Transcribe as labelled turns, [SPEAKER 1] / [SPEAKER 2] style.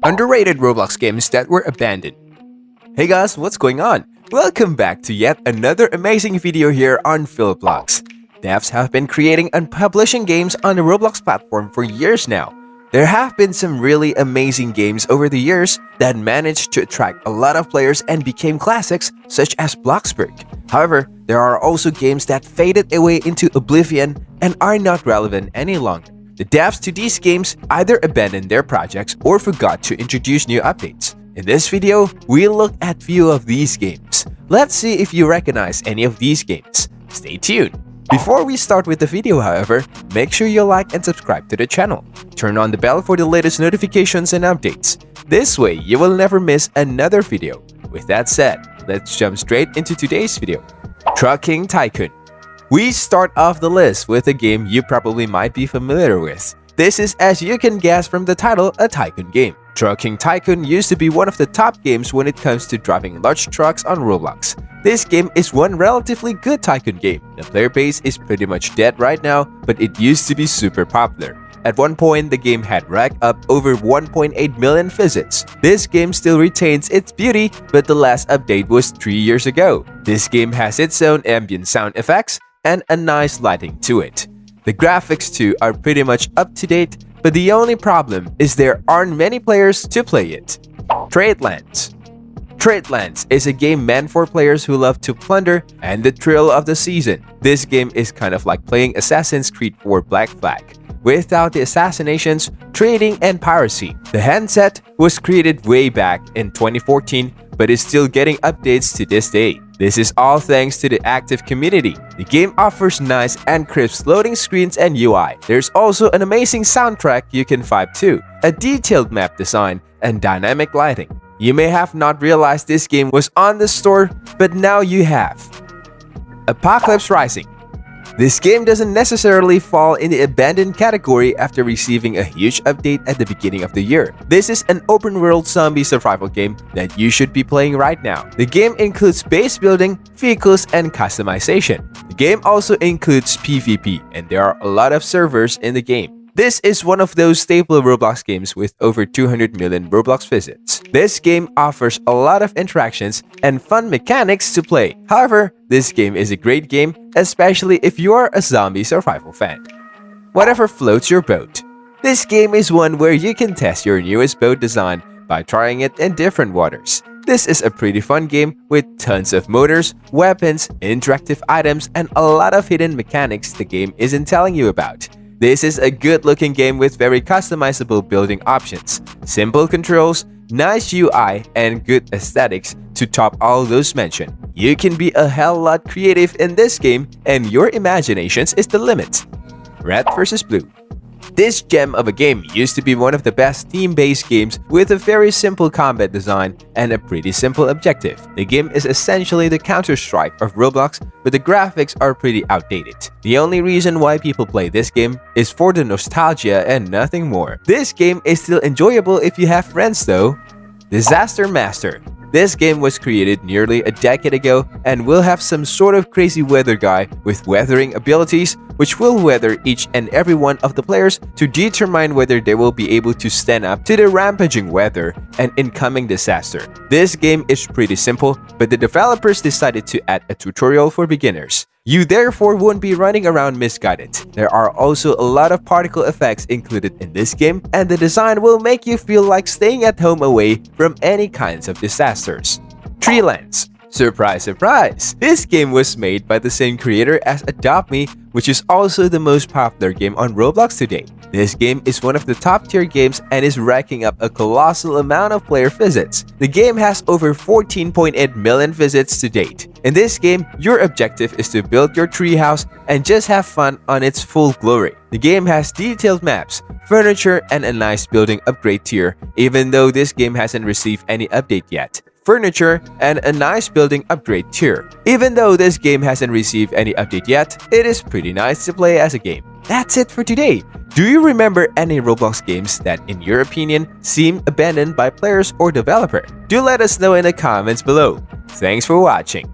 [SPEAKER 1] Underrated Roblox games that were abandoned. Hey guys, what's going on? Welcome back to yet another amazing video here on ROBLOX. Devs have been creating and publishing games on the Roblox platform for years now. There have been some really amazing games over the years that managed to attract a lot of players and became classics, such as Bloxburg. However, there are also games that faded away into oblivion and are not relevant any longer. The devs to these games either abandoned their projects or forgot to introduce new updates. In this video, we'll look at few of these games. Let's see if you recognize any of these games. Stay tuned! Before we start with the video, however, make sure you like and subscribe to the channel. Turn on the bell for the latest notifications and updates. This way, you will never miss another video. With that said, let's jump straight into today's video. Trucking Tycoon. We start off the list with a game you probably might be familiar with. This is, as you can guess from the title, a Tycoon game. Trucking Tycoon used to be one of the top games when it comes to driving large trucks on Roblox. This game is one relatively good Tycoon game. The player base is pretty much dead right now, but it used to be super popular. At one point, the game had racked up over 1.8 million visits. This game still retains its beauty, but the last update was 3 years ago. This game has its own ambient sound effects and a nice lighting to it. The graphics too are pretty much up to date, but the only problem is there aren't many players to play it. Treelands. Treelands is a game meant for players who love to plunder and the thrill of the season. This game is kind of like playing Assassin's Creed 4 Black Flag, without the assassinations, trading, and piracy. The handset was created way back in 2014, but is still getting updates to this day. This is all thanks to the active community. The game offers nice and crisp loading screens and UI. There's also an amazing soundtrack you can vibe to, a detailed map design, and dynamic lighting. You may have not realized this game was on the store, but now you have. Apocalypse Rising. This game doesn't necessarily fall in the abandoned category after receiving a huge update at the beginning of the year. This is an open-world zombie survival game that you should be playing right now. The game includes base building, vehicles, and customization. The game also includes PvP, and there are a lot of servers in the game. This is one of those staple Roblox games with over 200 million Roblox visits. This game offers a lot of interactions and fun mechanics to play. However, this game is a great game, especially if you are a zombie survival fan. Whatever floats your boat. This game is one where you can test your newest boat design by trying it in different waters. This is a pretty fun game with tons of motors, weapons, interactive items, and a lot of hidden mechanics the game isn't telling you about. This is a good-looking game with very customizable building options, simple controls, nice UI, and good aesthetics to top all those mentioned. You can be a hell lot creative in this game, and your imagination is the limit. Red vs. Blue. This gem of a game used to be one of the best team-based games with a very simple combat design and a pretty simple objective. The game is essentially the Counter-Strike of Roblox, but the graphics are pretty outdated. The only reason why people play this game is for the nostalgia and nothing more. This game is still enjoyable if you have friends though. Disaster Master. This game was created nearly a decade ago and will have some sort of crazy weather guy with weathering abilities, which will weather each and every one of the players to determine whether they will be able to stand up to the rampaging weather and incoming disaster. This game is pretty simple, but the developers decided to add a tutorial for beginners. You therefore won't be running around misguided. There are also a lot of particle effects included in this game, and the design will make you feel like staying at home away from any kinds of disasters. Treelands. Surprise, surprise! This game was made by the same creator as Adopt Me, which is also the most popular game on Roblox today. This game is one of the top tier games and is racking up a colossal amount of player visits. The game has over 14.8 million visits to date. In this game, your objective is to build your treehouse and just have fun on its full glory. The game has detailed maps, furniture, and a nice building upgrade tier, even though this game hasn't received any update yet. Furniture, and a nice building upgrade tier. Even though this game hasn't received any update yet, it is pretty nice to play as a game. That's it for today. Do you remember any Roblox games that, in your opinion, seem abandoned by players or developer? Do let us know in the comments below. Thanks for watching.